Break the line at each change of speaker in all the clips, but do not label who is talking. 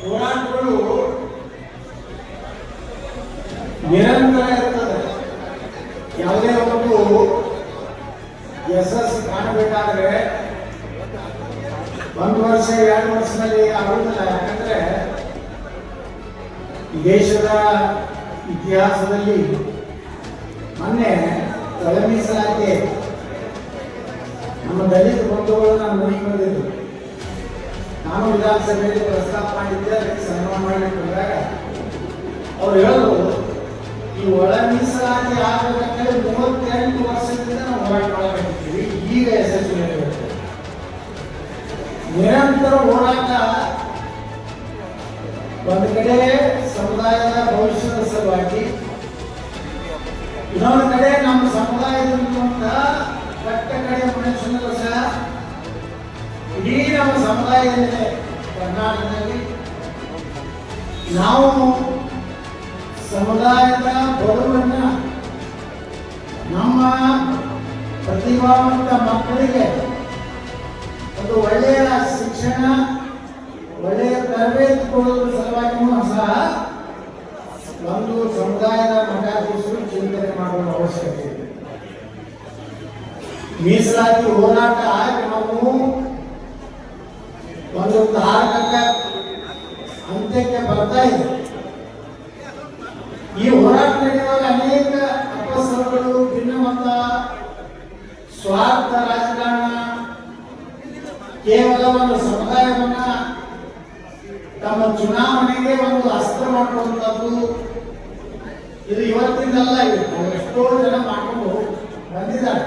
ಹೋರಾಟಗಳು ನಿರಂತರ ಇರ್ತದೆ. ಯಾವುದೇ ಒಂದು ಯಶಸ್ಸು ಕಾಣಬೇಕಾದ್ರೆ 1 ವರ್ಷ 2 ವರ್ಷದಲ್ಲಿ ಆಗುವುದಿಲ್ಲ. ಯಾಕಂದ್ರೆ ದೇಶದ ಇತಿಹಾಸದಲ್ಲಿ ಮೊನ್ನೆ ಮೀಸಲಾತಿ ನಮ್ಮ ದಲಿತ ಬಂಧುಗಳು ನಾನು ನೋಡಿಕೊಂಡಿದ್ದು. ನಾನು ವಿಧಾನಸಭೆಯಲ್ಲಿ ಪ್ರಸ್ತಾಪ ಮಾಡಿದ್ದೆ, ಅದಕ್ಕೆ ಸನ್ಮಾನ ಮಾಡಿಕೊಂಡಾಗ ಅವ್ರು ಹೇಳೋದು, ಈ ಒಳ ಮೀಸಲಾತಿ ಆಗಬೇಕಂದ್ರೆ 38 ವರ್ಷದಿಂದ ನಾವು ಹೋರಾಟ ಮಾಡಬೇಕಿದ್ದೀವಿ, ಈಗ ಯಶಸ್ವಿ ಆಗಬೇಕು. ನಿರಂತರ ಹೋರಾಟ ಒಂದು ಕಡೆ ಸಮುದಾಯದ ಭವಿಷ್ಯದ ಸಲುವಾಗಿ, ಇನ್ನೊಂದು ಕಡೆ ನಮ್ಮ ಸಮುದಾಯದಲ್ಲಿರುವಂತ ಕಟ್ಟ ಕಡೆ ಮನುಷ್ಯನರು ಸಹ ಇಡೀ ನಮ್ಮ ಸಮುದಾಯದಲ್ಲಿದೆ. ಕರ್ನಾಟಕದಲ್ಲಿ ನಾವು ಸಮುದಾಯದ ಬಡವರನ್ನ, ನಮ್ಮ ಪ್ರತಿಭಾವಂತ ಮಕ್ಕಳಿಗೆ ಒಂದು ಒಳ್ಳೆಯ ಶಿಕ್ಷಣ, ಒಳ್ಳೆಯ ತರಬೇತಿ ಕೊಡುವುದರ ಸಲುವಾಗಿಯೂ ಸಹ ಒಂದು ಸಮುದಾಯದ ಮಠಾಧೀಶರು ಚಿಂತನೆ ಮಾಡುವ ಅವಶ್ಯಕತೆ ಇದೆ. ಮೀಸಲಾತಿ ಹೋರಾಟ ನಾವು ಒಂದು ತಾರಕ ಅಂತ್ಯಕ್ಕೆ ಬರ್ತಾ ಇದೆ. ಈ ಹೋರಾಟ ನಡೆಯುವಾಗ ಅನೇಕ ಅಪಸರಗಳು, ಭಿನ್ನಮತ, ಸ್ವಾರ್ಥ ರಾಜಕಾರಣ, ಕೇವಲ ಒಂದು ಸಮುದಾಯವನ್ನ ತಮ್ಮ ಚುನಾವಣೆಗೆ ಒಂದು ಅಸ್ತ್ರ ಮಾಡುವಂಥದ್ದು, ಇದು ಇವತ್ತಿಂದಲ್ಲ. ಎಷ್ಟೋ ಜನ ಮಾಡ್ಕೊಂಡು ಬಂದಿದ್ದಾರೆ.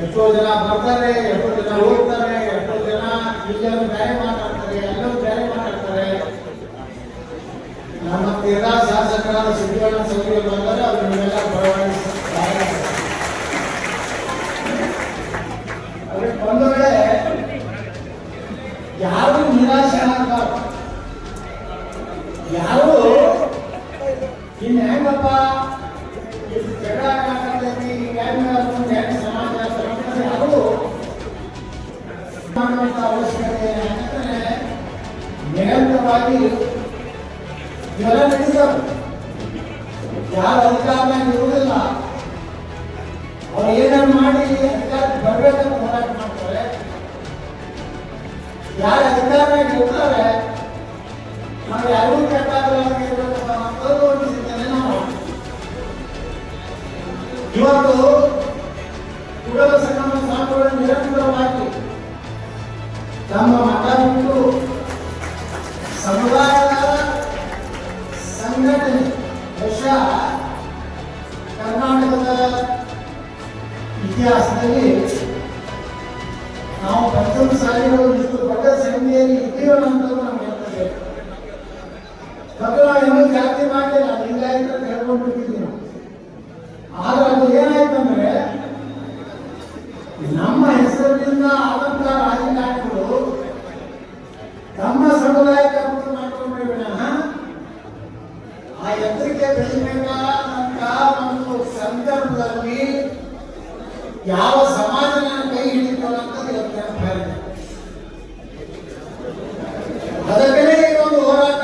ಎಷ್ಟೋ ಜನ ಬರ್ತಾರೆ, ಎಷ್ಟೋ ಜನ ಹೋಗ್ತಾರೆ, ಎಷ್ಟೋ ಜನ ಇಲ್ಲೊಂದು ಬೇರೆ ಮಾತಾಡ್ತಾರೆ, ಅಲ್ಲೊಂದು ಬೇರೆ ಮಾತಾಡ್ತಾರೆ. ನಮ್ಮ ತೀರಾ ಶಾಸಕರಾದ ಸಿದ್ದರಾಮ ಸಭೆಗೆ ಬಂದರೆ ಅವರು ನಿಮ್ಮೆಲ್ಲ ಪರವಾಗಿ ಅದಕ್ಕೆ ಒಂದು ವೇಳೆ ಯಾರು ನಿರಾಶೆ ಆಗಬಾರ್ದು. ಯಾರು ಇನ್ನು ಹೆಂಗಪ್ಪ ಇದು ಜಗಳ ಕಾಣ್ತೈತಿ, ಸಮಾಜ ಯಾರು ಮಾಡುವಂತ ಅವಶ್ಯಕತೆ. ಯಾಕಂದ್ರೆ ನಿರಂತರವಾಗಿ ಇವೆಲ್ಲ ನಡೀತಾರೆ. ಯಾರು ಅಧಿಕಾರನಾಗಿ ಇರುವುದಿಲ್ಲ, ಅವ್ರು ಏನಾದ್ರು ಮಾಡಿ ಅಧಿಕಾರಕ್ಕೆ ಬರ್ಬೇಕಂತ ಹೋರಾಟ ಮಾಡ್ತಾರೆ. ಯಾರು ಅಧಿಕಾರನಾಗಿ ಇರ್ತಾರೆ, ನಾವು ಯಾರೂ ಕೆಟ್ಟಾಗಿರ್ಬೇಕಂತ ಮಕ್ಕಳು ಒಂದು ಚಿಂತನೆ ನಾವು. ಇವತ್ತು ಕೂಡಲ ಸಂಗಮ ಸ್ವಾಮಿಗಳು ನಿರಂತರವಾಗಿ ತಮ್ಮ ಮಠ ಬಿಟ್ಟು ಸಮುದಾಯದ ಸಂಘಟನೆ ಬಹುಶಃ ಕರ್ನಾಟಕದ ಇತಿಹಾಸದಲ್ಲಿ ನಾವು 11 ಸಾಲಿಗಳು ಇಷ್ಟು ದೊಡ್ಡ ಸಂಖ್ಯೆಯಲ್ಲಿ ಇದ್ದೀವನ್ನಂತೂ ನಮ್ಗೆ ಹೇಳ್ತದೆ. ಮತ್ತು ನಾವು ಇನ್ನೂ ಜಾತಿ ಮಾಡಿಲ್ಲ, ಲಿಂಗಾಯತ ಅಂತ ಹೇಳ್ಕೊಂಡ್ಬಿಟ್ಟಿದ್ದೀವಿ ನಾವು. ಆದ್ರೆ ಅದು ಏನಾಯ್ತಂದ್ರೆ, ನಮ್ಮ ಹೆಸರಿನಿಂದ ಆದಂತ ರಾಜಕಾರಣಿಗಳು ತಮ್ಮ ಸಮುದಾಯಕ್ಕೆ ಅನುಕೂಲ ಮಾಡಿಕೊಂಡ್ರೆ ವಿನಃ ಆ ಎತ್ತರಕ್ಕೆ ಬೆಳಿಬೇಕಾದಂತ ಒಂದು ಸಂದರ್ಭದಲ್ಲಿ ಯಾವ ಸಮಾಜನ ಕೈ ಹಿಡಿಕೊಳ್ಳುವಂಥದ್ದು ಇವತ್ತು. ಅದಕ್ಕೆ ಒಂದು ಹೋರಾಟ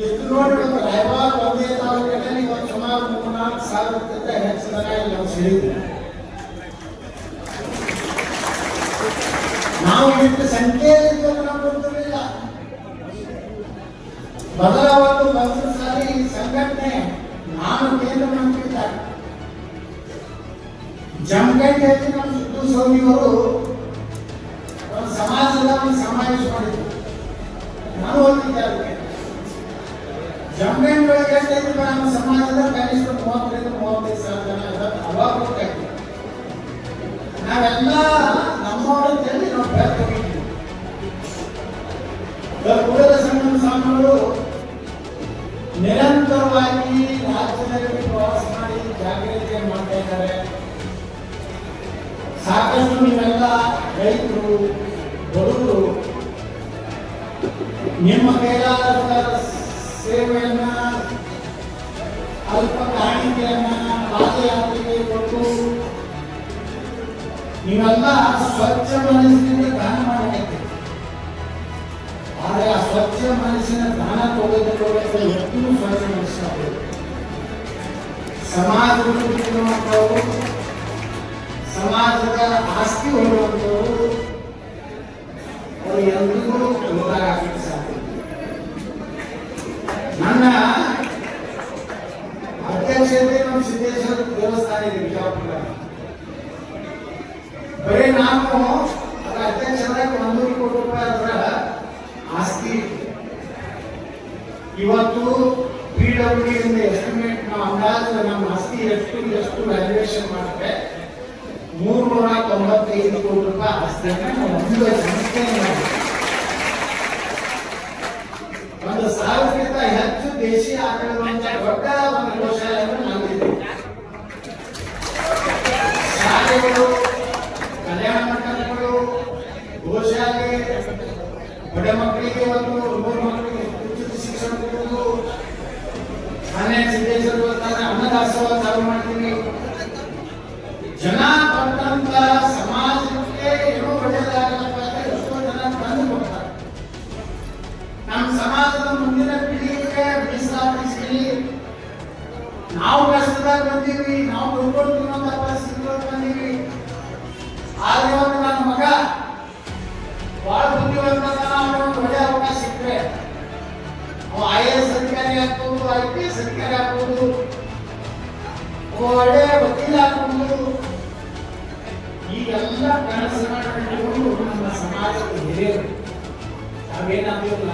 ಎಷ್ಟು ನೋಡಬೇಕು. ರಾಯಬಾಗ ಒಂದೇ ತಾಲೂಕಿನಲ್ಲಿ ಇವತ್ತು ಸುಮಾರು 3-4 ಸಾವಿರಕ್ಕಿಂತ ಹೆಚ್ಚು ಜನ ಇಲ್ಲಿ ನಾವು ಸೇರಿದ್ವಿ. ನಾವು ಇಷ್ಟು ಸಂಖ್ಯೆಯಲ್ಲಿ ನಾವು ಗೊತ್ತಿರಲಿಲ್ಲ. ಬದಲಾವಣೆ 1 ಸಾರಿ ಸಂಘಟನೆ ನಾನು ಕೇಂದ್ರ ಮಂತ್ರಿ ಇದ್ದಾಗ ಜಮಖಂಡಿ ನಮ್ಮ ಸಿದ್ದು ಸ್ವಾಮಿಯವರು ಒಂದು ಸಮಾಜದ ಒಂದು ಸಮಾವೇಶ ಮಾಡಿದ್ರು. ನಾನು ಹೋಗಿದ್ದೆ ಅದಕ್ಕೆ. ಜಮಖಂಡಿ ಒಳಗೆ ನಮ್ಮ ಸಮಾಜದ ಕನಿಷ್ಠ 30-35 ಸಾವಿರ ಜನ ಅವಾಗ ಹೋಗ್ತಾಯಿದ್ವಿ. ನಾವೆಲ್ಲ ನಮ್ಮವರಲ್ಲಿ ನಾವು ಬೆಳೆದಿದ್ದೀವಿ. ಕೂಡಲ ಸಂಗಮ ಸ್ವಾಮಿಗಳು ನಿರಂತರವಾಗಿ ರಾಜ್ಯದಲ್ಲಿ ಪ್ರವಾಸ ಮಾಡಿ ಜಾಗೃತಿಯನ್ನು ಮಾಡ್ತಾ ಇದ್ದಾರೆ. ಸಾಕಷ್ಟು ನೀವೆಲ್ಲ ರೈತರು, ಬಡವರು ನಿಮ್ಮ ಕೈಲಾದ ಸೇವೆಯನ್ನ ಅಲ್ಪ ಕಾಣಿಕೆಯನ್ನ ಪಾದಯಾತ್ರೆಗೆ ಕೊಟ್ಟು ನೀವೆಲ್ಲ ಸ್ವಚ್ಛ ಮನಸ್ಸಿನಿಂದ ದಾನ ಮಾಡಬೇಕು. ಆದರೆ ಆ ಸ್ವಚ್ಛ ಮನಸ್ಸಿನ ದಾನ ತೆಗೆದುಕೊಳ್ಳಲು ಎಷ್ಟು ಸ್ವಚ್ಛ ಮನಸ್ಸಾಗಬೇಕು. ಸಮಾಜವನ್ನು ಮಕ್ಕಳು ಸಮಾಜದ ಆಸ್ತಿ ಹೊಂದುವಂಥವರು ಅವರು ಎಲ್ರಿಗೂ ಹೋರಾಡಕ್ಕೆ ಸಾಧ್ಯ. ನನ್ನ ಅಧ್ಯಕ್ಷತೆ ನಮ್ಮ ಸಿದ್ದೇಶ್ವರ ದೇವಸ್ಥಾನ ಇದೆ ಬಿಜಾಪುರ. ಬರೀ ನಾವು ಅದರ ಅಧ್ಯಕ್ಷರಾಗಿ 100 ಕೋಟಿ ರೂಪಾಯಿ ಅದರ ಆಸ್ತಿ. ಇವತ್ತು PWD ಇಂದ ಎಸ್ಟಿಮೇಟ್ ನಾವು ಅಂದಾಜು ನಮ್ಮ ಆಸ್ತಿ ಎಷ್ಟು ವ್ಯಾಲ್ಯೂಯೇಷನ್ ಮಾಡಿದ್ರೆ 395 ಕೋಟಿ ರೂಪಾಯಿ ಆಸ್ತಿಯನ್ನು ನಾವು ಒಂದು ಸಂಸ್ಥೆಯನ್ನು ಒಂದು 1000ಕ್ಕಿಂತ ಹೆಚ್ಚು ದೇಶಿ ಆಕಳುವಂತ ದೊಡ್ಡ ಒಂದು ಗೋಶಾಲೆಯನ್ನು ನಾವಿದ್ದೀವಿ. ಶಾಲೆಗಳು, ಕಲ್ಯಾಣ ಮಂಟಪಗಳು, ಗೋಶಾಲೆ, ಬಡ ಮಕ್ಕಳಿಗೆ ಒಂದು ಮೂರು ಮಕ್ಕಳಿಗೆ ಉಚಿತ ಶಿಕ್ಷಣ ಕೊಡುವುದು, ಮನೆ ಸಿದ್ದೇಶ್ವರ ದೇವಸ್ಥಾನ ಅನ್ನದಾಸೋಹ ಚಾಲು ಮಾಡ್ತೀವಿ. ಜನ ಬಂದಂತ ಸಮಾಜಕ್ಕೆ ಏನೋ ಒಳ್ಳೆಯದಾಗಲಪ್ಪ ಎಷ್ಟೋ ಜನ ತಂದು ಕೊಡ್ತಾರೆ. ನಮ್ಮ ಸಮಾಜದ ಮುಂದಿನ ಪೀಳಿಗೆಗೆ ಮೀಸಲಾತಿಸಿ ನಾವು ಕಷ್ಟದಾಗ ಬಂದೀವಿ, ನಾವು ದುಡ್ಕೊಳ್ತೀವಿ ಅಂತ ಪರಿಸ್ಥಿತಿಗಳು ಬಂದೀವಿ. ಆದ್ರೆ ಒಂದು ನನ್ನ ಮಗ ಬಹಳ ಬುದ್ಧಿವಂತ, ಅವನಿಗೆ ಒಳ್ಳೆ ಅವಕಾಶ ಸಿಕ್ಕರೆ ಅವ IAS ಅಧಿಕಾರಿ ಆಗ್ಬೋದು, IPS ಅಧಿಕಾರಿ ಆಗ್ಬೋದು, ಒಳ್ಳೆ ವಕೀಲ ಆಗ್ಬೋದು. ಈಗೆಲ್ಲ ಕನಸು ನಮ್ಮ ಸಮಾಜದ ಹಿರಿಯರು ನಾವೇನಾಗಿಲ್ಲ.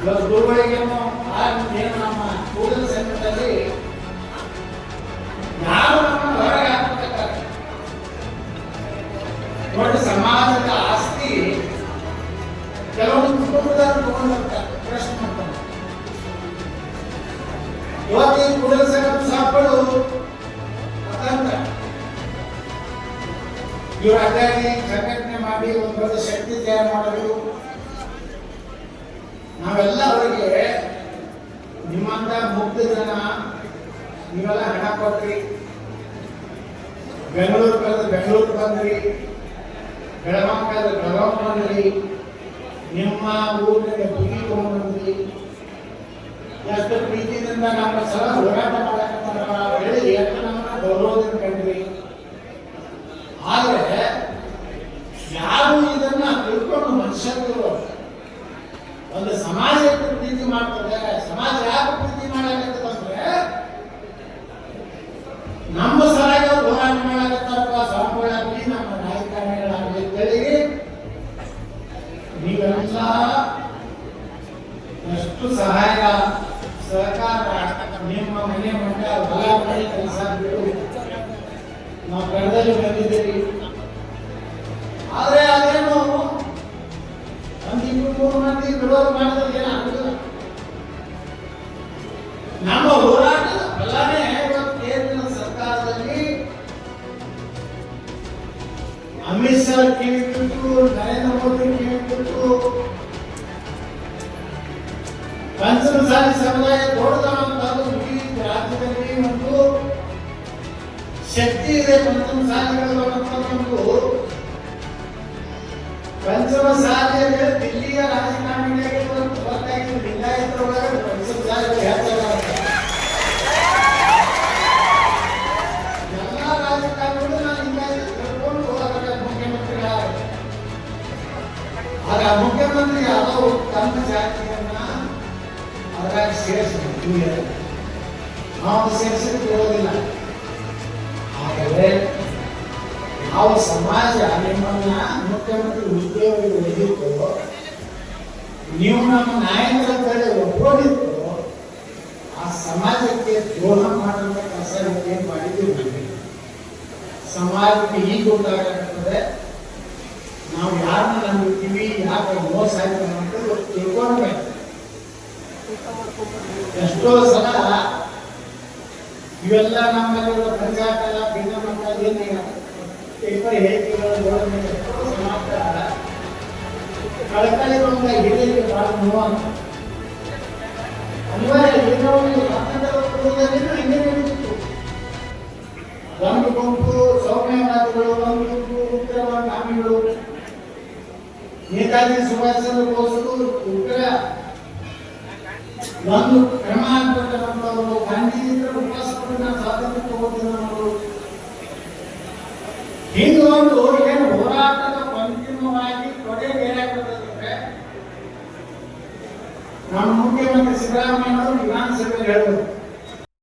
ಇವಾಗ ಗುರುಗಳಿಗೇನೋ ನಮ್ಮ ಕೂಡಲ ಸಂಘದಲ್ಲಿ ಯಾರು ನಮ್ಮನ್ನು ಹೊರಗೆ ಹಾಕಬೇಕಾದ್ರೆ ನೋಡಿ, ಸಮಾಜದ ಆಸ್ತಿ ಕೆಲವೊಂದು ಕುಟುಂಬದವರು ತಗೊಂಡ್ಬರ್ತಾರೆ, ಪ್ರಶ್ನೆ ಮಾಡ್ತಾರೆ. ಇವತ್ತು ಈ ಕೂಡಲ ಸಂಘದ ಸಾಪಗಳು ಇವರು ಅದಾಗಿ ಸಂಘಟನೆ ಮಾಡಿ ಒಂದು ದೊಡ್ಡ ಶಕ್ತಿ ತಯಾರು ಮಾಡಲು ನಾವೆಲ್ಲ ಅವರಿಗೆ ನಿಮ್ಮಂತ ಮುಗ್ಧ ಜನ ನೀವೆಲ್ಲ ಹಣ ಕೊಟ್ರಿ, ಬೆಂಗಳೂರು ಕಳೆದ ಬೆಂಗಳೂರು ಬಂದ್ರಿ, ಬೆಳಗಾಂ ಕಳೆದ ಬೆಳಗಾಂ ಬಂದ್ರಿ, ನಿಮ್ಮ ಊರಿನ ಬುಗಿ ತಗೊಂಡ್ಬಂದ್ರಿ, ಎಷ್ಟು ಪ್ರೀತಿಯಿಂದ ನಮ್ಮ ಸಲ ಹೋರಾಟ ಮಾಡಕ್ಕೆ ಹೇಳಿ ಎಷ್ಟು ನಮ್ಮನ್ನ ಗೌರವದಿಂದ ಕಂಡ್ರಿ. ಆದರೆ ಯಾರು ಇದನ್ನ ತಿಳ್ಕೊಂಡು ಮನುಷ್ಯರು ಒಂದು ಸಮಾಜಕ್ಕೆ ಪ್ರೀತಿ ಮಾಡ್ತದೆ. ಸಮಾಜ ಯಾಕೆ ಪ್ರೀತಿ ಮಾಡಾಕತ್ತಂದ್ರೆ ನಮ್ಮ ಸಲಗ ಹೋರಾಟ ಮಾಡಾಕತ್ತಾರಪ್ಪ ಸ್ವಾಮಿಗಳಾಗಲಿ, ನಮ್ಮ ರಾಜಕಾರಣಿಗಳಾಗಲಿ ಅಂತೇಳಿ ನೀವೆಲ್ಲ ಎಷ್ಟು ಸಹಾಯ ಸಹಕಾರ ನಿಮ್ಮ ಮನೆ ಮಂಡ ಹೊಲ ಮನೆ ಕೆಲಸ ಬಿಡು ನಾವು ಕಳೆದಲ್ಲಿ ಬಂದಿದ್ದೀವಿ. ಆದ್ರೆ ಅದೇನು ಒಂದು 2-3 ಮಂದಿ ವಿರೋಧ ಮಾಡಿದ್ರೆ ಏನಾಗುದಿಲ್ಲ. ನಮ್ಮ ಹೋರಾಟದ ಫಲನೇ ಇವತ್ತು ಕೇಂದ್ರ ಸರ್ಕಾರದಲ್ಲಿ ಅಮಿತ್ ಶಾ ಕಿವಿಬಿಟ್ಟು, ನರೇಂದ್ರ ಮೋದಿ ಕಿವಿಬಿಟ್ಟು, ಪಂಚಮಸಾಲಿ ಸಮುದಾಯ ದೊಡ್ಡದಾದಂತದ್ದು ಇಡೀ ರಾಜ್ಯದಲ್ಲಿ ಒಂದು ಶಕ್ತಿ ಇದೆ. ಪಂಚಮಸಾಲಿಗಳು ಒಂದು ಪಂಚಮಸಾಲಿಯಲ್ಲಿ ದಿಲ್ಲಿಯ ರಾಜಕಾರಣಿಗಳಿಗೆ ಗೊತ್ತಾಗಿ ಲಿಂಗಾಯತರೊಳಗೆ ಪಂಚಮಸಾಲಿಗಳು ಹೆಚ್ಚಾಗುತ್ತೆ. ಎಲ್ಲ ರಾಜಕಾರಣಿಗಳು ನಾನು ಲಿಂಗಾಯತ ತಿಳ್ಕೊಂಡು ಹೋದಾಗ ಮುಖ್ಯಮಂತ್ರಿಗಳ ಆಗ ಮುಖ್ಯಮಂತ್ರಿ ಯಾವುದೋ ತಮ್ಮ ಜಾತಿಯನ್ನ ಅದರಾಗ ಸೇರಿಸಿದ್ರು, ನಾವು ಸೇರಿಸಿದ್ರೆ ಬರೋದಿಲ್ಲ. ಆದರೆ ನಾವು ಸಮಾಜ ನಿಮ್ಮನ್ನ ಮುಖ್ಯಮಂತ್ರಿ ಹುದ್ದೆಯವರಿಗೆ ಒಯ್ದಿತ್ತು, ನೀವು ನಮ್ಮ ನಾಯಕರ ಕಡೆ ಒಪ್ಕೊಂಡಿತ್ತು, ಆ ಸಮಾಜಕ್ಕೆ ದ್ರೋಹ ಮಾಡುವ ಕೆಲಸ ಏನ್ ಮಾಡಿದ್ದೀವಿ. ಸಮಾಜಕ್ಕೆ ಈಗ ಗೊತ್ತಾಗತ್ತದೆ ನಾವು ಯಾರನ್ನ ನಂಬಿರ್ತೀವಿ, ಯಾಕೆ ಮೋಸ ಆಯ್ತು ಅಂತ ತಿಳ್ಕೊಳ್ಬೇಕು. ಎಷ್ಟೋ ಸಲ ಇವೆಲ್ಲ ನಮ್ಮಲ್ಲಿರುವ ಪಂಚಾಯತ್ ಭಿನ್ನ ಮಕ್ಕಳು ಏನೇನು ಪೇಪರ್ ಹೇಳಿಕೆಗಳು ಸಮಾಪ್ತ ಕಳಕಳಿಗೊಂಡ ಹಿರಿಯರಿಗೆ ಬಹಳ ನೋವು ಅನಿವಾರ್ಯ ಸ್ವಾತಂತ್ರ್ಯ ಪೂರ್ವದಲ್ಲಿ ಹಂಗೆ ನಡೀತಿತ್ತು. ಒಂದು ಗುಂಪು ಸೌಮ್ಯವಾದಿಗಳು, ಒಂದು ಗುಂಪು ಉಗ್ರಗಾಮಿಗಳು. ನೇತಾಜಿ ಸುಭಾಷ್ ಚಂದ್ರ ಬೋಸ್ರು ಉಗ್ರ ಒಂದು ಕ್ರಮ ಅಂತಕ್ಕಂಥವರು, ಗಾಂಧೀಜಿಂದ ಉಪವಾಸಪಟ್ಟಣ ಸ್ವಾತಂತ್ರ್ಯ ತಗೋತಿದ್ರು. ಹಿಂಗೆ ಒಂದು ಏನು ಹೋರಾಟದ ಅಂತಿಮವಾಗಿ ಕೊನೆಗೆ ಏನಾಗ್ತದಂದ್ರೆ ನಮ್ಮ ಮುಖ್ಯಮಂತ್ರಿ ಸಿದ್ದರಾಮಯ್ಯ ಅವರು ವಿಧಾನಸಭೆಯಲ್ಲಿ ಹೇಳಿದ್ರು,